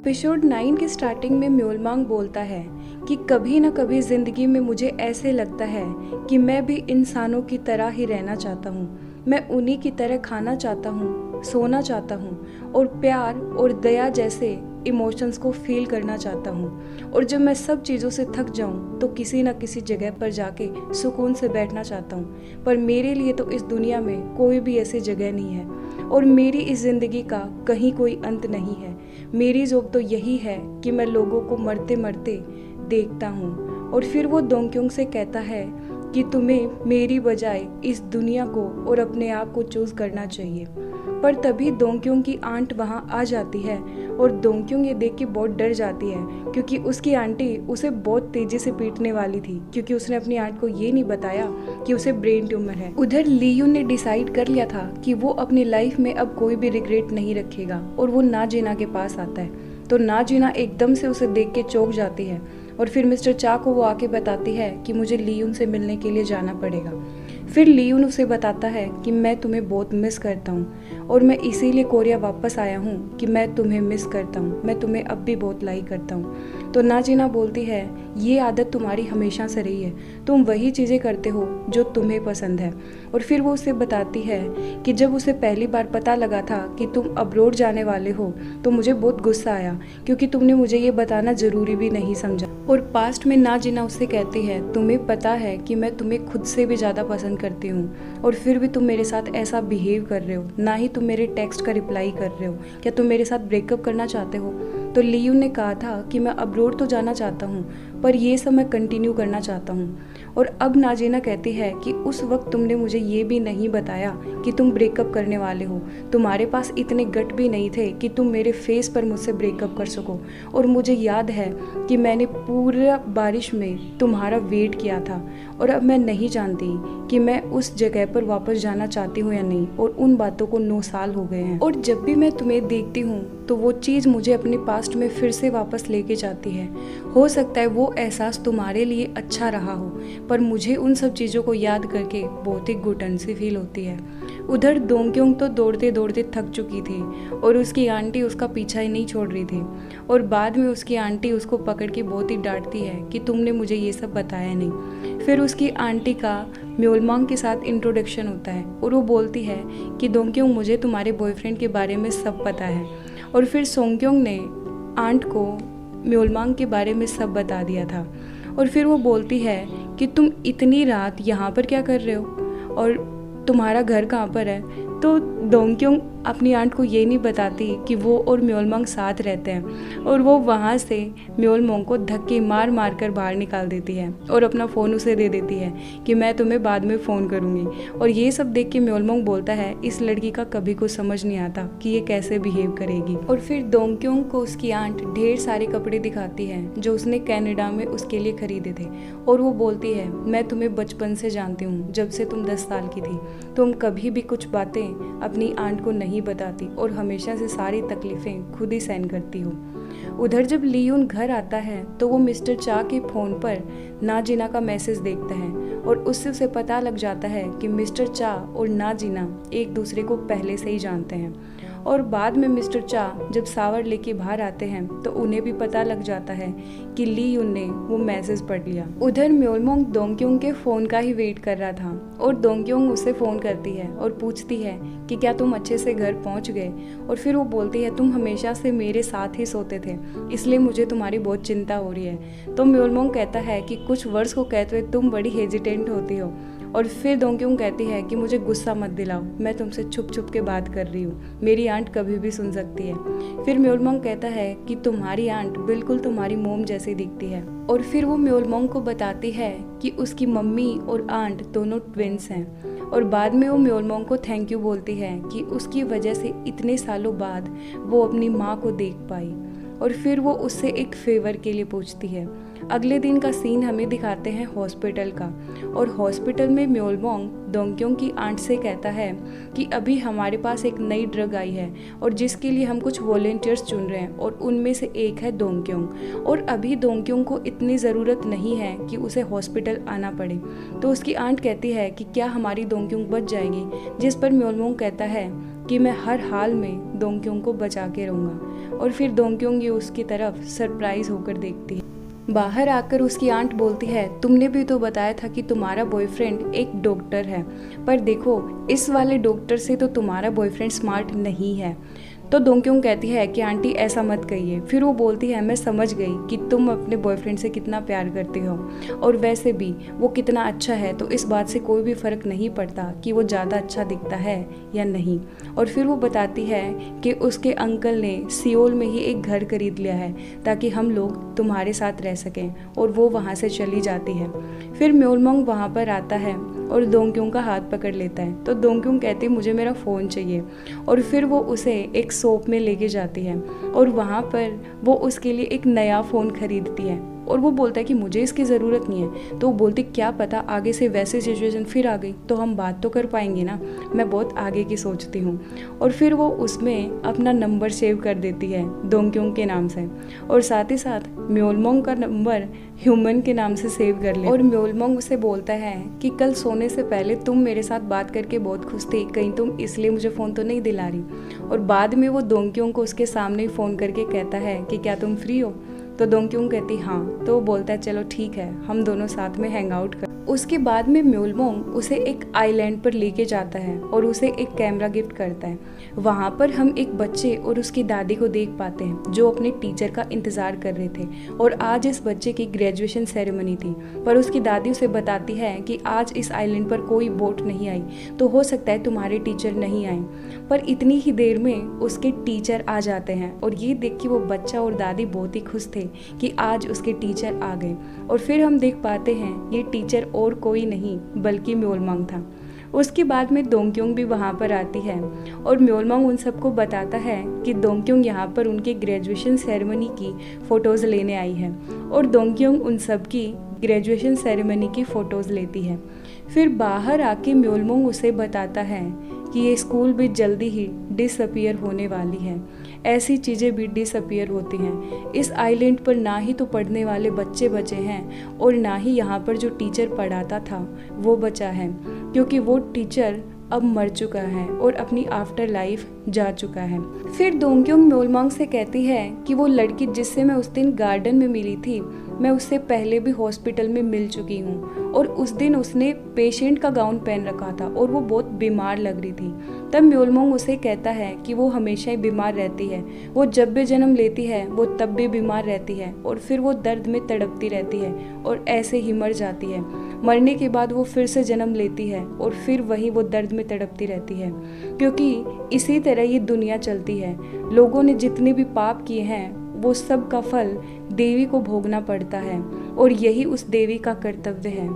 Episode 9 की starting में म्योलमांग बोलता है कि कभी न कभी ज़िंदगी में मुझे ऐसे लगता है कि मैं भी इंसानों की तरह ही रहना चाहता हूँ। मैं उन्हीं की तरह खाना चाहता हूँ, सोना चाहता हूँ और प्यार और दया जैसे इमोशंस को फील करना चाहता हूँ। और जब मैं सब चीज़ों से थक जाऊँ तो किसी न किसी जगह पर जाके सुकून से बैठना चाहता हूँ। पर मेरे लिए तो इस दुनिया में कोई भी ऐसी जगह नहीं है और मेरी इस ज़िंदगी का कहीं कोई अंत नहीं है। मेरी जॉब तो यही है कि मैं लोगों को मरते मरते देखता हूँ। और फिर वो दोंगक्योंग से कहता है कि तुम्हें मेरी बजाय इस दुनिया को और अपने आप को चूज़ करना चाहिए। पर तभी दोंगक्योंग की आंट वहाँ आ जाती है और दोंगक्योंग ये देख के बहुत डर जाती है क्योंकि उसकी आंटी उसे बहुत तेज़ी से पीटने वाली थी क्योंकि उसने अपनी आंट को ये नहीं बताया कि उसे ब्रेन ट्यूमर है। उधर लीयून ने डिसाइड कर लिया था कि वो अपनी लाइफ में अब कोई भी रिग्रेट नहीं रखेगा और वो नाजीना के पास आता है। तो नाजीना एकदम से उसे देख के चौंक जाती है और फिर मिस्टर चा को वो आके बताती है कि मुझे लीयून से मिलने के लिए जाना पड़ेगा। फिर लीयून उसे बताता है कि मैं तुम्हें बहुत मिस करता हूँ और मैं इसीलिए कोरिया वापस आया हूँ कि मैं तुम्हें मिस करता हूँ, मैं तुम्हें अब भी बहुत लाइक करता हूँ। तो नाजीना बोलती है ये आदत तुम्हारी हमेशा से रही है, तुम वही चीज़ें करते हो जो तुम्हें पसंद है। और फिर वो उसे बताती है कि जब उसे पहली बार पता लगा था कि तुम अब्रोड जाने वाले हो तो मुझे बहुत गुस्सा आया क्योंकि तुमने मुझे ये बताना ज़रूरी भी नहीं समझा। और पास्ट में नाजीना उससे कहती है तुम्हें पता है कि मैं तुम्हें खुद से भी ज़्यादा पसंद करती हूँ और फिर भी तुम मेरे साथ ऐसा बिहेव कर रहे हो, ना ही तुम मेरे टेक्स्ट का रिप्लाई कर रहे हो। क्या तुम मेरे साथ ब्रेकअप करना चाहते हो? तो लीयून ने कहा था कि मैं अब्रोड तो जाना चाहता हूँ पर ये सब मैं कंटिन्यू करना चाहता हूँ। और अब नाजीना कहती है कि उस वक्त तुमने मुझे ये भी नहीं बताया कि तुम ब्रेकअप करने वाले हो, तुम्हारे पास इतने गट भी नहीं थे कि तुम मेरे फेस पर मुझसे ब्रेकअप कर सको। और मुझे याद है कि मैंने पूरा बारिश में तुम्हारा वेट किया था और अब मैं नहीं जानती कि मैं उस जगह पर वापस जाना चाहती हूँ या नहीं। और उन बातों को 9 साल हो गए हैं और जब भी मैं तुम्हें देखती हूँ तो वो चीज़ मुझे अपने पास्ट में फिर से वापस लेके जाती है। हो सकता है वो एहसास तुम्हारे लिए अच्छा रहा हो पर मुझे उन सब चीज़ों को याद करके बहुत ही घुटन सी फील होती है। उधर दोंगक्योंग तो दौड़ते दौड़ते थक चुकी थी और उसकी आंटी उसका पीछा ही नहीं छोड़ रही थी। और बाद में उसकी आंटी उसको पकड़ के बहुत ही डांटती है कि तुमने मुझे ये सब बताया नहीं। फिर उसकी आंटी का म्योलमांग के साथ इंट्रोडक्शन होता है और वो बोलती है कि दोंगक्योंग मुझे तुम्हारे बॉयफ्रेंड के बारे में सब पता है। और फिर सोंगक्योंग ने आंट को म्योलमांग के बारे में सब बता दिया था। और फिर वो बोलती है कि तुम इतनी रात यहाँ पर क्या कर रहे हो और तुम्हारा घर कहाँ पर है? तो दोंगक्योंग अपनी आंट को ये नहीं बताती कि वो और म्योलमांग साथ रहते हैं और वो वहाँ से म्योलमांग को धक्के मार मार कर बाहर निकाल देती है और अपना फ़ोन उसे दे देती है कि मैं तुम्हें बाद में फ़ोन करूँगी। और ये सब देख के म्योलमांग बोलता है इस लड़की का कभी कुछ समझ नहीं आता कि ये कैसे बिहेव करेगी। और फिर दोंगक्योंग को उसकी आंट ढेर सारे कपड़े दिखाती है जो उसने कनाडा में उसके लिए खरीदे थे और वो बोलती है मैं तुम्हें बचपन से जानती हूँ, जब से तुम 10 साल की थी तुम कभी भी कुछ बातें अपनी आंट को नहीं बताती और हमेशा से सारी तकलीफ़ें खुद ही सहन करती हो। उधर जब लीयून घर आता है तो वो मिस्टर चा के फ़ोन पर नाजीना का मैसेज देखता है और उससे उसे पता लग जाता है कि मिस्टर चा और नाजीना एक दूसरे को पहले से ही जानते हैं। और बाद में मिस्टर चा जब सावर लेके बाहर आते हैं तो उन्हें भी पता लग जाता है कि लीयून ने वो मैसेज पढ़ लिया। उधर म्योलमांग दोंगक्योंग के फ़ोन का ही वेट कर रहा था और दोंगक्योंग उसे फ़ोन करती है और पूछती है कि क्या तुम अच्छे से घर पहुंच गए? और फिर वो बोलती है तुम हमेशा से मेरे साथ ही सोते थे इसलिए मुझे तुम्हारी बहुत चिंता हो रही है। तो म्योलमांग कहता है कि कुछ वर्ड्स को कहते हुए तुम बड़ी हेजिटेंट होती हो। और फिर दोंगक्योंग कहती है कि मुझे गुस्सा मत दिलाओ, मैं तुमसे छुप छुप के बात कर रही हूँ, मेरी आंट कभी भी सुन सकती है। फिर म्योलमांग कहता है कि तुम्हारी आंट बिल्कुल तुम्हारी मोम जैसी दिखती है। और फिर वो म्योलमांग को बताती है कि उसकी मम्मी और आंट दोनों ट्विंस हैं। और बाद में वो म्योलमांग को थैंक यू बोलती है कि उसकी वजह से इतने सालों बाद वो अपनी माँ को देख पाई। और फिर वो उससे एक फेवर के लिए पूछती है। अगले दिन का सीन हमें दिखाते हैं हॉस्पिटल का और हॉस्पिटल में म्योलमांग दोंगक्योंग की आंट से कहता है कि अभी हमारे पास एक नई ड्रग आई है और जिसके लिए हम कुछ वॉलेंटियर्स चुन रहे हैं और उनमें से एक है दोंगक्योंग। और अभी दोंगक्योंग को इतनी ज़रूरत नहीं है कि उसे हॉस्पिटल आना पड़े। तो उसकी आंट कहती है कि क्या हमारी दोंगक्योंग बच जाएगी? जिस पर म्योलमांग कहता है कि मैं हर हाल में दोंगक्योंग को बचा के रहूँगा। और फिर दोंग्योंग ये उसकी तरफ सरप्राइज होकर देखती है। बाहर आकर उसकी आंट बोलती है, तुमने भी तो बताया था कि तुम्हारा बॉयफ्रेंड एक डॉक्टर है, पर देखो इस वाले डॉक्टर से तो तुम्हारा बॉयफ्रेंड स्मार्ट नहीं है। तो दोंग्योंग कहती है कि आंटी ऐसा मत कहिए। फिर वो बोलती है, मैं समझ गई कि तुम अपने बॉयफ्रेंड से कितना प्यार करते हो, और वैसे भी वो कितना अच्छा है, तो इस बात से कोई भी फ़र्क नहीं पड़ता कि वो ज़्यादा अच्छा दिखता है या नहीं। और फिर वो बताती है कि उसके अंकल ने सियोल में ही एक घर खरीद लिया है ताकि हम लोग तुम्हारे साथ रह सकें, और वो वहाँ से चली जाती है। फिर म्योलमोंग वहाँ पर आता है और दोंग्योंग का हाथ पकड़ लेता है। तो दोंग्योंग कहती है, मुझे मेरा फ़ोन चाहिए, और फिर वो उसे एक शॉप में लेके जाती है और वहाँ पर वो उसके लिए एक नया फ़ोन खरीदती है। और वो बोलता है कि मुझे इसकी ज़रूरत नहीं है। तो वो बोलती, क्या पता आगे से वैसी सिचुएशन फिर आ गई तो हम बात तो कर पाएंगे ना, मैं बहुत आगे की सोचती हूँ। और फिर वो उसमें अपना नंबर सेव कर देती है दोंग्योंग के नाम से, और साथ ही साथ म्योलमोंग का नंबर ह्यूमन के नाम से सेव कर ले। और म्योलमोंग उसे बोलता है कि कल सोने से पहले तुम मेरे साथ बात करके बहुत खुश थी, कहीं तुम इसलिए मुझे फ़ोन तो नहीं दिला रही। और बाद में वो दोंग्योंग को उसके सामने फ़ोन करके कहता है कि क्या तुम फ्री हो। तो दोंग्योंग कहती हाँ। तो वो बोलता है, चलो ठीक है, हम दोनों साथ में हैंग आउट कर। उसके बाद में म्योलमोंग उसे एक आइलैंड पर लेके जाता है और उसे एक कैमरा गिफ्ट करता है। वहाँ पर हम एक बच्चे और उसकी दादी को देख पाते हैं जो अपने टीचर का इंतज़ार कर रहे थे, और आज इस बच्चे की ग्रेजुएशन सेरेमनी थी। पर उसकी दादी उसे बताती है कि आज इस आइलैंड पर कोई बोट नहीं आई, तो हो सकता है तुम्हारे टीचर नहीं आए। पर इतनी ही देर में उसके टीचर आ जाते हैं, और ये देख के वो बच्चा और दादी बहुत ही खुश थे कि आज उसके टीचर आ गए। और फिर हम देख पाते हैं ये टीचर और कोई नहीं बल्कि म्योलमोंग था। उसके बाद में दोंग्योंग भी वहाँ पर आती है और म्योलमोंग उन सबको बताता है कि दोंग्योंग यहाँ पर उनके ग्रेजुएशन सेरेमनी की फ़ोटोज़ लेने आई है, और दोंग्योंग उन सब की ग्रेजुएशन सेरेमनी की फ़ोटोज़ लेती है। फिर बाहर आके म्योलमोंग उसे बताता है कि ये स्कूल भी जल्दी ही डिसअपीयर होने वाली है। ऐसी चीज़ें भी डिसअपीयर होती हैं। इस आइलैंड पर ना ही तो पढ़ने वाले बच्चे बचे हैं, और ना ही यहाँ पर जो टीचर पढ़ाता था वो बचा है, क्योंकि वो टीचर अब मर चुका है और अपनी आफ्टर लाइफ जा चुका है। फिर दोंग्योंग म्योलमोंग से कहती है कि वो लड़की जिससे मैं उस दिन गार्डन में मिली थी, मैं उससे पहले भी हॉस्पिटल में मिल चुकी हूँ, और उस दिन उसने पेशेंट का गाउन पहन रखा था और वो बहुत बीमार लग रही थी। तब म्योलमोंग उसे कहता है कि वो हमेशा ही बीमार रहती है, वो जब भी जन्म लेती है वो तब भी बीमार रहती है, और फिर वो दर्द में तड़पती रहती है और ऐसे ही मर जाती है। मरने के बाद वो फिर से जन्म लेती है और फिर वही वो दर्द में तड़पती रहती है, क्योंकि इसी तरह ये दुनिया चलती है। लोगों ने जितने भी पाप किए हैं वो सब का फल देवी को भोगना पड़ता है, और यही उस देवी का कर्तव्य है।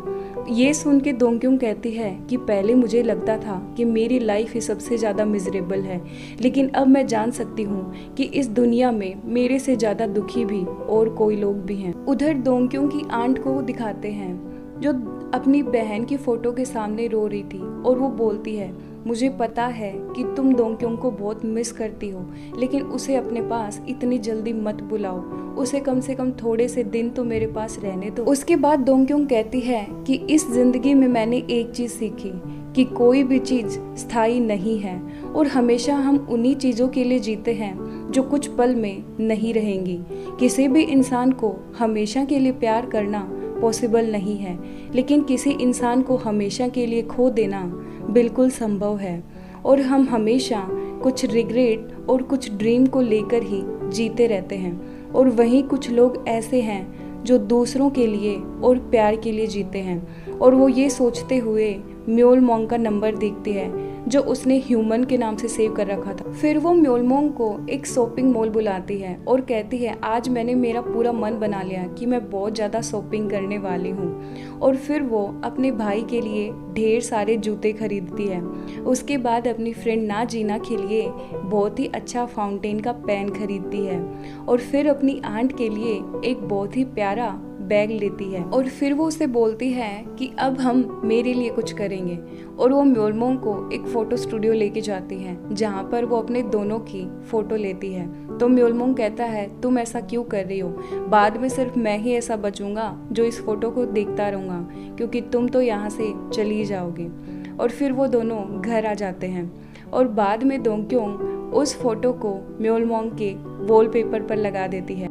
ये सुन के दोंग्योंग कहती है कि पहले मुझे लगता था कि मेरी लाइफ ही सबसे ज़्यादा मिजरेबल है, लेकिन अब मैं जान सकती हूँ कि इस दुनिया में मेरे से ज़्यादा दुखी भी और कोई लोग भी हैं। उधर दोंग्योंग की आंट को दिखाते हैं जो अपनी बहन की फ़ोटो के सामने रो रही थी, और वो बोलती है, मुझे पता है कि तुम दोंग्योंग को बहुत मिस करती हो, लेकिन उसे अपने पास इतनी जल्दी मत बुलाओ, उसे कम से कम थोड़े से दिन तो मेरे पास रहने दो। उसके बाद दोंग्योंग कहती है कि इस जिंदगी में मैंने एक चीज़ सीखी कि कोई भी चीज़ स्थायी नहीं है, और हमेशा हम उन्हीं चीज़ों के लिए जीते हैं जो कुछ पल में नहीं रहेंगी। किसी भी इंसान को हमेशा के लिए प्यार करना पॉसिबल नहीं है, लेकिन किसी इंसान को हमेशा के लिए खो देना बिल्कुल संभव है। और हम हमेशा कुछ रिग्रेट और कुछ ड्रीम को लेकर ही जीते रहते हैं, और वहीं कुछ लोग ऐसे हैं जो दूसरों के लिए और प्यार के लिए जीते हैं। और वो ये सोचते हुए म्योलमोंग का नंबर देखती है जो उसने ह्यूमन के नाम से सेव कर रखा था। फिर वो म्योलमोंग को एक शॉपिंग मॉल बुलाती है और कहती है, आज मैंने मेरा पूरा मन बना लिया कि मैं बहुत ज़्यादा शॉपिंग करने वाली हूँ। और फिर वो अपने भाई के लिए ढेर सारे जूते खरीदती है। उसके बाद अपनी फ्रेंड नाजीना के लिए बहुत ही अच्छा फाउंटेन का पेन खरीदती है, और फिर अपनी आंट के लिए एक बहुत ही प्यारा बैग लेती है। और फिर वो उसे बोलती है कि अब हम मेरे लिए कुछ करेंगे, और वो म्योलमोंग को एक फ़ोटो स्टूडियो लेके जाती है जहाँ पर वो अपने दोनों की फ़ोटो लेती है। तो म्योलमोंग कहता है, तुम ऐसा क्यों कर रही हो, बाद में सिर्फ मैं ही ऐसा बचूंगा जो इस फ़ोटो को देखता रहूँगा, क्योंकि तुम तो यहाँ से चली जाओगी। और फिर वो दोनों घर आ जाते हैं, और बाद में दोंग्योंग उस फोटो को म्योलमोंग के वॉलपेपर पर लगा देती है।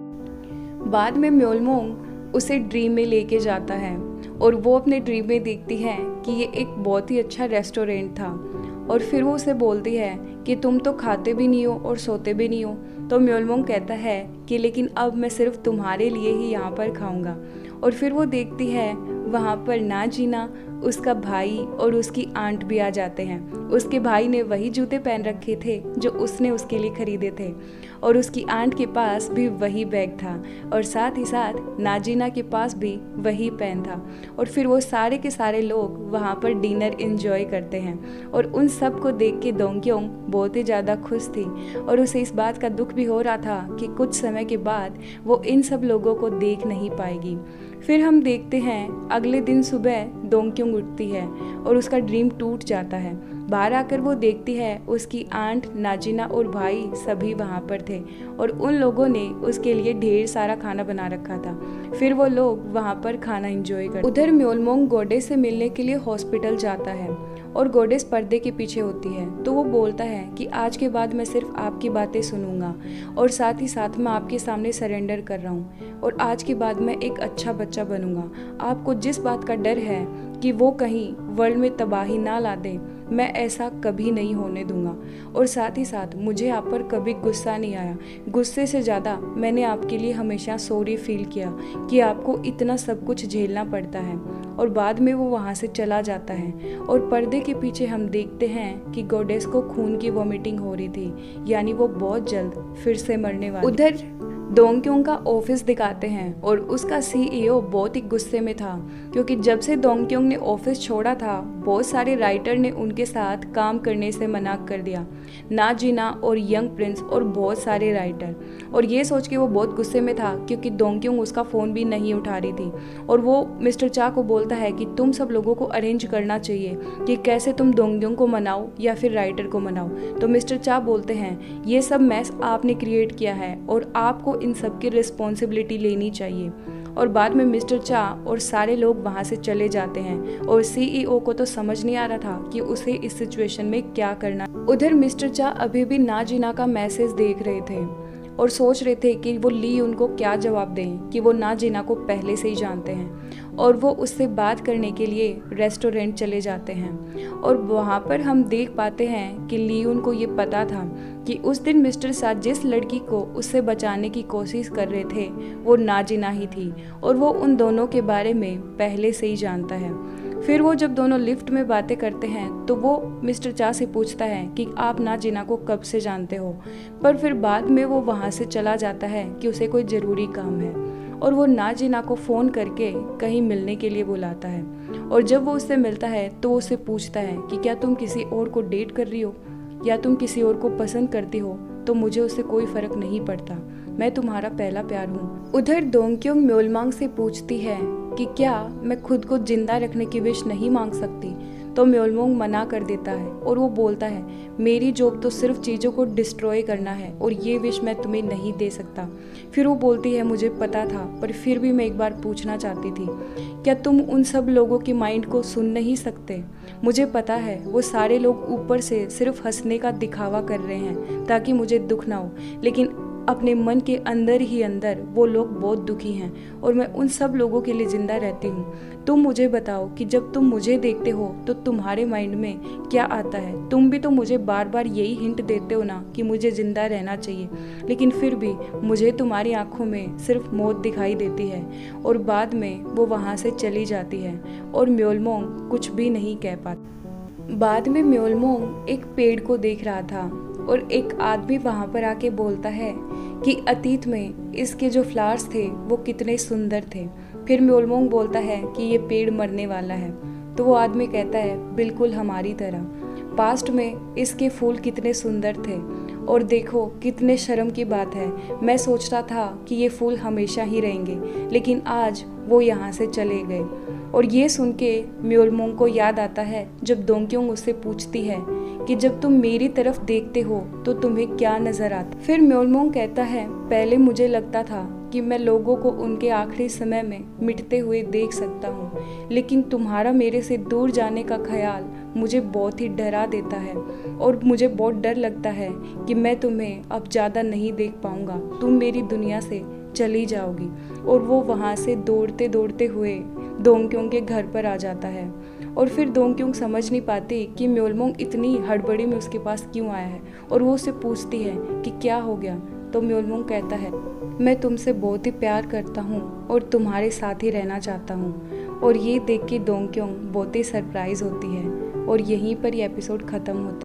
बाद में म्योलमोंग उसे ड्रीम में लेके जाता है और वो अपने ड्रीम में देखती है कि ये एक बहुत ही अच्छा रेस्टोरेंट था। और फिर वो उसे बोलती है कि तुम तो खाते भी नहीं हो और सोते भी नहीं हो। तो म्योलमोंग कहता है कि लेकिन अब मैं सिर्फ तुम्हारे लिए ही यहाँ पर खाऊंगा। और फिर वो देखती है वहाँ पर ना जीना, उसका भाई और उसकी आंट भी आ जाते हैं। उसके भाई ने वही जूते पहन रखे थे जो उसने उसके लिए खरीदे थे और उसकी आंट के पास भी वही बैग था और साथ ही साथ नाजीना के पास भी वही पेन था। और फिर वो सारे के सारे लोग वहाँ पर डिनर एंजॉय करते हैं और उन सब को देख के दोंगक्योंग बहुत ही ज़्यादा खुश थी और उसे इस बात का दुख भी हो रहा था कि कुछ समय के बाद वो इन सब लोगों को देख नहीं पाएगी। फिर हम देखते हैं अगले दिन सुबह दोंगक्योंग उठती है और उसका ड्रीम टूट जाता है। बाहर आकर वो देखती है उसकी आंट, नाजिना और भाई सभी वहाँ पर थे और उन लोगों ने उसके लिए ढेर सारा खाना बना रखा था। फिर वो लोग वहाँ पर खाना एंजॉय करते। उधर म्योलमोंग गोडेस से मिलने के लिए हॉस्पिटल जाता है और गोडेस पर्दे के पीछे होती है। तो वो बोलता है कि आज के बाद मैं सिर्फ आपकी बातें सुनूंगा और साथ ही साथ मैं आपके सामने सरेंडर कर रहा हूँ और आज के बाद मैं एक अच्छा बच्चा बनूंगा। आपको जिस बात का डर है कि वो कहीं वर्ल्ड में तबाही ना ला दे, मैं ऐसा कभी नहीं होने दूंगा। और साथ ही साथ मुझे आप पर कभी गुस्सा नहीं आया। गुस्से से ज़्यादा मैंने आपके लिए हमेशा सॉरी फील किया कि आपको इतना सब कुछ झेलना पड़ता है। और बाद में वो वहाँ से चला जाता है और पर्दे के पीछे हम देखते हैं कि गोडेस को खून की वॉमिटिंग हो रही थी, यानी वो बहुत जल्द फिर से मरने वाली। उधर दोंगक्योंग का ऑफिस दिखाते हैं और उसका सीईओ बहुत ही गुस्से में था क्योंकि जब से दोंगक्योंग ने ऑफिस छोड़ा था बहुत सारे राइटर ने उनके साथ काम करने से मना कर दिया, ना जीना और यंग प्रिंस और बहुत सारे राइटर। और ये सोच के वो बहुत गुस्से में था क्योंकि दोंगक्योंग उसका फ़ोन भी नहीं उठा रही थी और वो मिस्टर चा को बोलता है कि तुम सब लोगों को अरेंज करना चाहिए कि कैसे तुम दोंगक्योंग को मनाओ या फिर राइटर को मनाओ। तो मिस्टर चा बोलते हैं ये सब मैस आपने क्रिएट किया है और आपको इन सब की रिस्पॉन्सिबिलिटी लेनी चाहिए। और बाद में मिस्टर चा और सारे लोग वहाँ से चले जाते हैं और सीईओ को तो समझ नहीं आ रहा था कि उसे इस सिचुएशन में क्या करना। उधर मिस्टर चा अभी भी ना जीना का मैसेज देख रहे थे और सोच रहे थे कि वो ली उनको क्या जवाब दें कि वो ना जीना को पहले से ही जानते हैं। और वो उससे बात करने के लिए रेस्टोरेंट चले जाते हैं और वहाँ पर हम देख पाते हैं कि ली उनको ये पता था कि उस दिन मिस्टर साथ जिस लड़की को उससे बचाने की कोशिश कर रहे थे वो ना जीना ही थी और वो उन दोनों के बारे में पहले से ही जानता है। फिर वो जब दोनों लिफ्ट में बातें करते हैं तो वो मिस्टर चा से पूछता है कि आप ना जीना को कब से जानते हो, पर फिर बाद में वो वहाँ से चला जाता है कि उसे कोई ज़रूरी काम है और वो ना जीना को फ़ोन करके कहीं मिलने के लिए बुलाता है। और जब वो उससे मिलता है तो वो उससे पूछता है कि क्या तुम किसी और को डेट कर रही हो या तुम किसी और को पसंद करती हो, तो मुझे उससे कोई फ़र्क नहीं पड़ता, मैं तुम्हारा पहला प्यार हूँ। उधर दोंगक्योंग म्योलमांग से पूछती है कि क्या मैं खुद को जिंदा रखने की विश नहीं मांग सकती, तो म्योलमांग मना कर देता है और वो बोलता है मेरी जॉब तो सिर्फ चीज़ों को डिस्ट्रॉय करना है और ये विश मैं तुम्हें नहीं दे सकता। फिर वो बोलती है मुझे पता था पर फिर भी मैं एक बार पूछना चाहती थी, क्या तुम उन सब लोगों की माइंड को सुन नहीं सकते? मुझे पता है वो सारे लोग ऊपर से सिर्फ हंसने का दिखावा कर रहे हैं ताकि मुझे दुख ना हो, लेकिन अपने मन के अंदर ही अंदर वो लोग बहुत दुखी हैं और मैं उन सब लोगों के लिए ज़िंदा रहती हूँ। तुम मुझे बताओ कि जब तुम मुझे देखते हो तो तुम्हारे माइंड में क्या आता है? तुम भी तो मुझे बार बार यही हिंट देते हो ना कि मुझे ज़िंदा रहना चाहिए, लेकिन फिर भी मुझे तुम्हारी आंखों में सिर्फ मौत दिखाई देती है। और बाद में वो वहाँ से चली जाती है और म्योलमांग कुछ भी नहीं कह पाता। बाद में म्योलमांग एक पेड़ को देख रहा था और एक आदमी वहाँ पर आके बोलता है कि अतीत में इसके जो फ्लावर्स थे वो कितने सुंदर थे। फिर म्योलमांग बोलता है कि ये पेड़ मरने वाला है, तो वो आदमी कहता है बिल्कुल हमारी तरह, पास्ट में इसके फूल कितने सुंदर थे और देखो कितने शर्म की बात है, मैं सोच रहा था कि ये फूल हमेशा ही रहेंगे, लेकिन आज वो यहाँ से चले गए। और ये सुन के म्योलमांग को याद आता है जब दोंगक्योंग उससे पूछती है कि जब तुम मेरी तरफ देखते हो तो तुम्हें क्या नजर आता। फिर म्योलमोंग कहता है, पहले मुझे लगता था कि मैं लोगों को उनके आखिरी समय में मिटते हुए देख सकता हूँ, लेकिन तुम्हारा मेरे से दूर जाने का ख्याल मुझे बहुत ही डरा देता है और मुझे बहुत डर लगता है कि मैं तुम्हें अब ज़्यादा नहीं देख पाऊँगा, तुम मेरी दुनिया से चली जाओगी। और वो वहाँ से दौड़ते दौड़ते हुए दोंगक्योंग के घर पर आ जाता है। और फिर दोंगक्योंग समझ नहीं पाती कि म्योलमोंग इतनी हड़बड़ी में उसके पास क्यों आया है, और वो उससे पूछती है कि क्या हो गया। तो म्योलमोंग कहता है, मैं तुमसे बहुत ही प्यार करता हूँ और तुम्हारे साथ ही रहना चाहता हूँ। और ये देख के दोंगक्योंग बहुत ही सरप्राइज होती है और यहीं पर ये एपिसोड ख़त्म होता है।